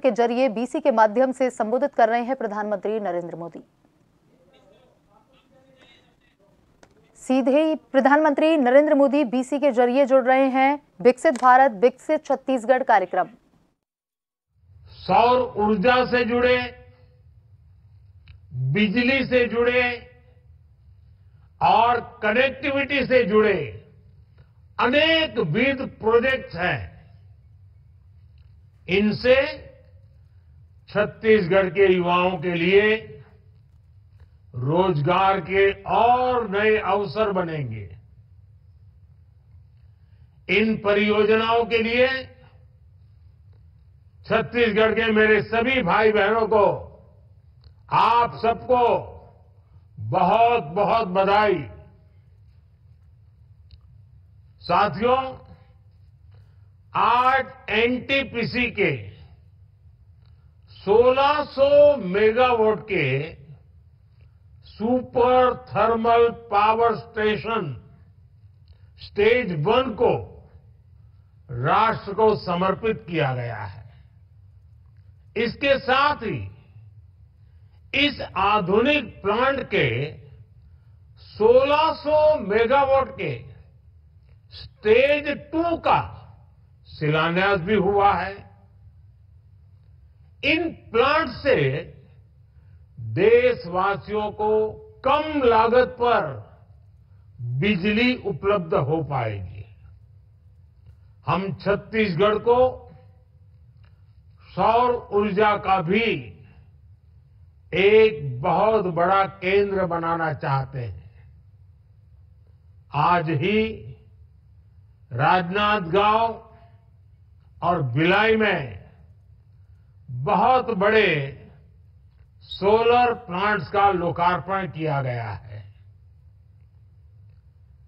के जरिए बीसी के माध्यम से संबोधित कर रहे हैं प्रधानमंत्री नरेंद्र मोदी। सीधे ही प्रधानमंत्री नरेंद्र मोदी बीसी के जरिए जुड़ रहे हैं विकसित भारत विकसित छत्तीसगढ़ कार्यक्रम। सौर ऊर्जा से जुड़े, बिजली से जुड़े और कनेक्टिविटी से जुड़े अनेक विविध प्रोजेक्ट्स हैं। इनसे छत्तीसगढ़ के युवाओं के लिए रोजगार के और नए अवसर बनेंगे। इन परियोजनाओं के लिए छत्तीसगढ़ के मेरे सभी भाई बहनों को, आप सबको बहुत बहुत बधाई। साथियों, आज एनटीपीसी के 1600 मेगावाट के super thermal power station stage 1 को राष्ट्र को समर्पित किया गया है। इसके साथ ही इस आधुनिक प्लांट के 1600 मेगावाट के स्टेज 2 का शिलान्यास भी हुआ है। इन प्लांट से देशवासियों को कम लागत पर बिजली उपलब्ध हो पाएगी। हम छत्तीसगढ़ को सौर ऊर्जा का भी एक बहुत बड़ा केंद्र बनाना चाहते हैं। आज ही राजनांदगांव और भिलाई में बहुत बड़े सोलर प्लांट्स का लोकार्पण किया गया है।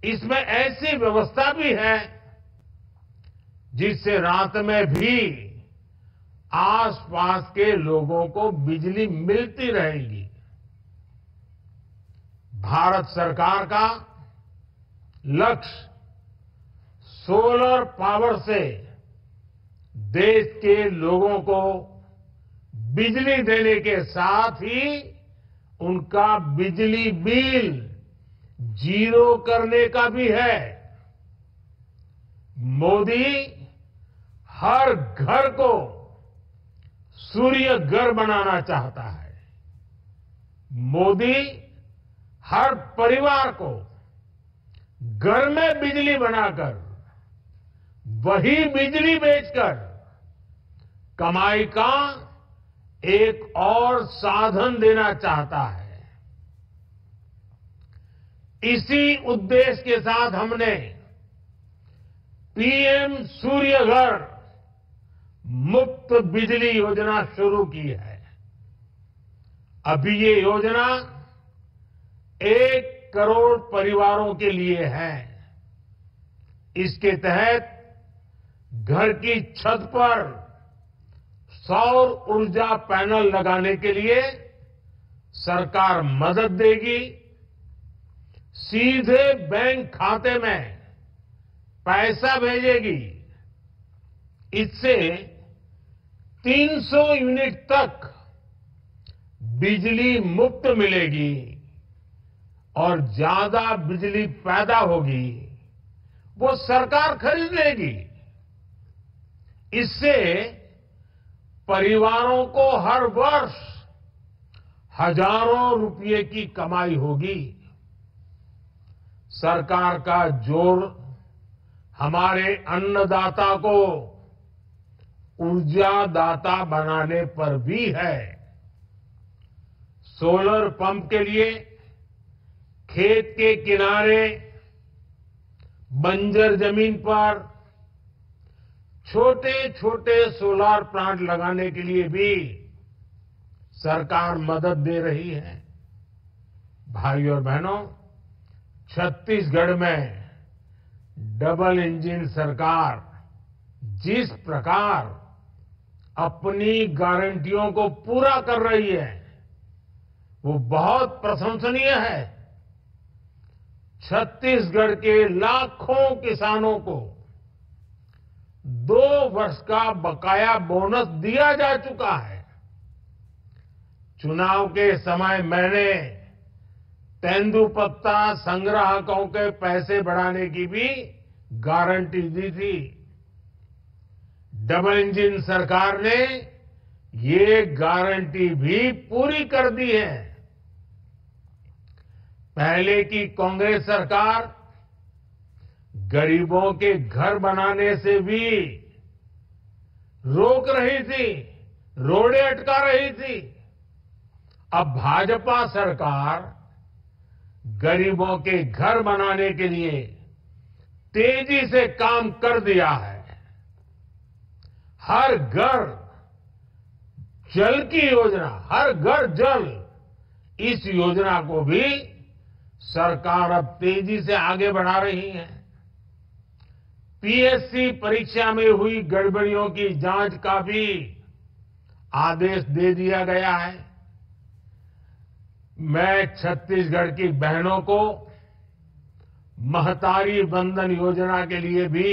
इसमें ऐसी व्यवस्था भी है जिससे रात में भी आसपास के लोगों को बिजली मिलती रहेगी। भारत सरकार का लक्ष्य सोलर पावर से देश के लोगों को बिजली देने के साथ ही उनका बिजली बिल जीरो करने का भी है। मोदी हर घर को सूर्य घर बनाना चाहता है। मोदी हर परिवार को घर में बिजली बनाकर वही बिजली बेचकर कमाई का एक और साधन देना चाहता है। इसी उद्देश्य के साथ हमने पीएम सूर्य घर मुफ्त बिजली योजना शुरू की है। अभी ये योजना 1 करोड़ परिवारों के लिए है। इसके तहत घर की छत पर सौर ऊर्जा पैनल लगाने के लिए सरकार मदद देगी। सीधे बैंक खाते में पैसा भेजेगी। इससे 300 यूनिट तक बिजली मुफ्त मिलेगी और ज्यादा बिजली पैदा होगी वो सरकार खरीद लेगी। इससे परिवारों को हर वर्ष हजारों रुपये की कमाई होगी। सरकार का जोर हमारे अन्नदाता को ऊर्जादाता बनाने पर भी है। सोलर पंप के लिए खेत के किनारे, बंजर जमीन पर छोटे छोटे सोलर प्लांट लगाने के लिए भी सरकार मदद दे रही है। भाइयों और बहनों, छत्तीसगढ़ में डबल इंजन सरकार जिस प्रकार अपनी गारंटियों को पूरा कर रही है वो बहुत प्रशंसनीय है। छत्तीसगढ़ के लाखों किसानों को 2 वर्ष का बकाया बोनस दिया जा चुका है। चुनाव के समय मैंने तेंदुपत्ता संग्राहकों के पैसे बढ़ाने की भी गारंटी दी थी। डबल इंजन सरकार ने ये गारंटी भी पूरी कर दी है। पहले की कांग्रेस सरकार गरीबों के घर बनाने से भी रोक रही थी, रोड़े अटका रही थी। अब भाजपा सरकार गरीबों के घर बनाने के लिए तेजी से काम कर दिया है। हर घर जल की योजना, हर घर जल, इस योजना को भी सरकार अब तेजी से आगे बढ़ा रही है। पीएससी परीक्षा में हुई गड़बड़ियों की जांच का भी आदेश दे दिया गया है। मैं छत्तीसगढ़ की बहनों को महतारी बंधन योजना के लिए भी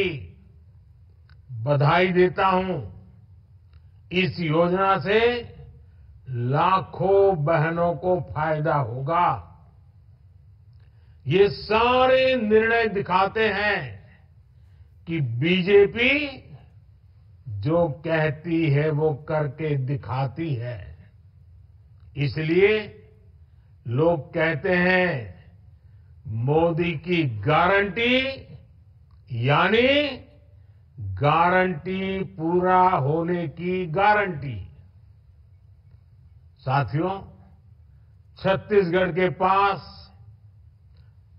बधाई देता हूं। इस योजना से लाखों बहनों को फायदा होगा। ये सारे निर्णय दिखाते हैं कि बीजेपी जो कहती है वो करके दिखाती है। इसलिए लोग कहते हैं मोदी की गारंटी यानी गारंटी पूरा होने की गारंटी। साथियों, छत्तीसगढ़ के पास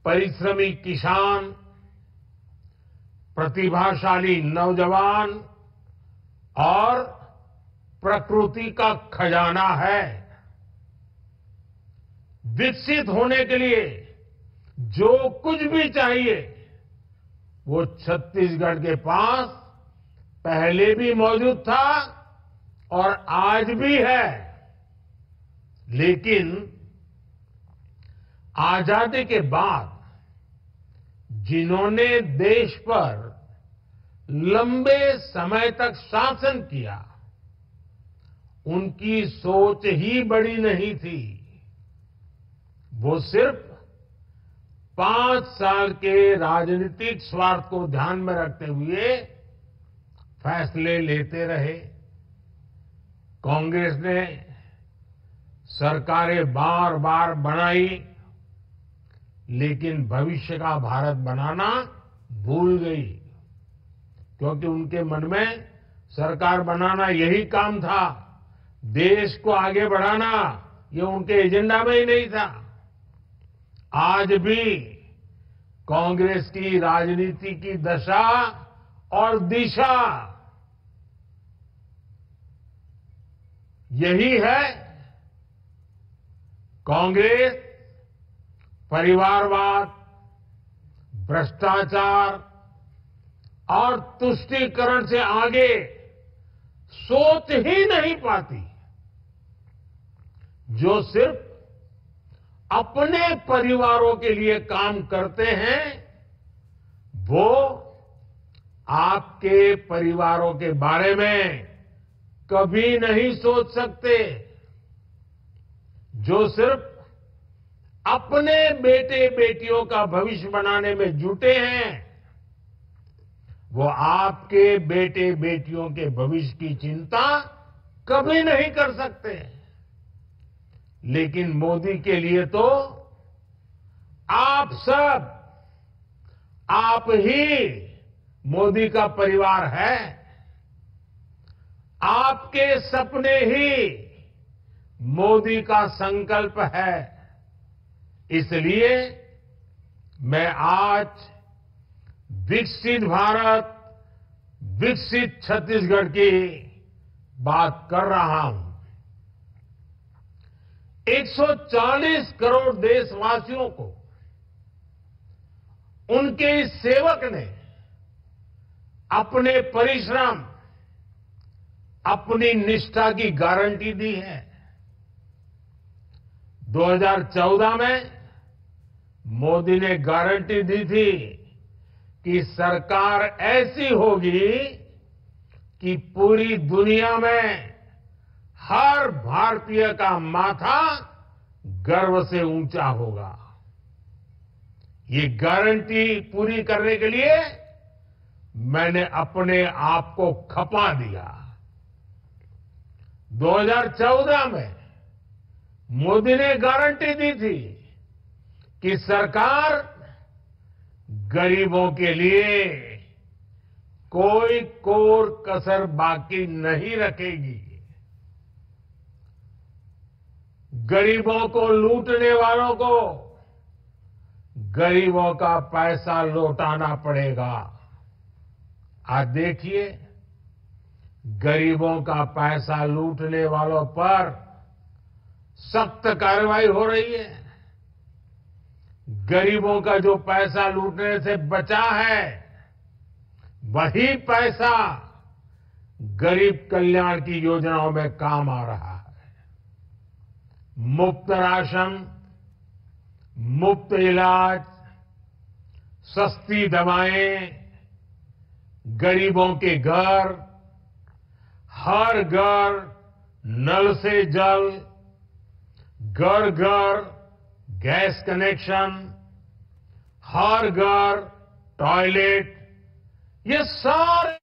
परिश्रमी किसान, प्रतिभाशाली नौजवान और प्रकृति का खजाना है। विकसित होने के लिए जो कुछ भी चाहिए वो छत्तीसगढ़ के पास पहले भी मौजूद था और आज भी है। लेकिन आजादी के बाद जिन्होंने देश पर लंबे समय तक शासन किया, उनकी सोच ही बड़ी नहीं थी। वो सिर्फ 5 साल के राजनीतिक स्वार्थ को ध्यान में रखते हुए फैसले लेते रहे। कांग्रेस ने सरकारें बार बार बनाई, लेकिन भविष्य का भारत बनाना भूल गई, क्योंकि उनके मन में सरकार बनाना यही काम था। देश को आगे बढ़ाना ये उनके एजेंडा में ही नहीं था। आज भी कांग्रेस की राजनीति की दशा और दिशा यही है। कांग्रेस परिवारवाद, भ्रष्टाचार और तुष्टीकरण से आगे सोच ही नहीं पाती। जो सिर्फ अपने परिवारों के लिए काम करते हैं, वो आपके परिवारों के बारे में कभी नहीं सोच सकते। जो सिर्फ अपने बेटे बेटियों का भविष्य बनाने में जुटे हैं, वो आपके बेटे बेटियों के भविष्य की चिंता कभी नहीं कर सकते। लेकिन मोदी के लिए तो आप सब, आप ही मोदी का परिवार है। आपके सपने ही मोदी का संकल्प है। इसलिए मैं आज विकसित भारत, विकसित छत्तीसगढ़ की बात कर रहा हूं। 140 करोड़ देशवासियों को उनके इस सेवक ने अपने परिश्रम, अपनी निष्ठा की गारंटी दी है। 2014 में मोदी ने गारंटी दी थी कि सरकार ऐसी होगी कि पूरी दुनिया में हर भारतीय का माथा गर्व से ऊंचा होगा। ये गारंटी पूरी करने के लिए मैंने अपने आप को खपा दिया। 2014 में मोदी ने गारंटी दी थी कि सरकार गरीबों के लिए कोई कोर कसर बाकी नहीं रखेगी। गरीबों को लूटने वालों को गरीबों का पैसा लौटाना पड़ेगा। आज देखिए, गरीबों का पैसा लूटने वालों पर सख्त कार्रवाई हो रही है। गरीबों का जो पैसा लूटने से बचा है, वही पैसा गरीब कल्याण की योजनाओं में काम आ रहा है। मुफ्त राशन, मुफ्त इलाज, सस्ती दवाएं, गरीबों के घर, हर घर नल से जल, घर घर गैस कनेक्शन, हर घर टॉयलेट, ये सारे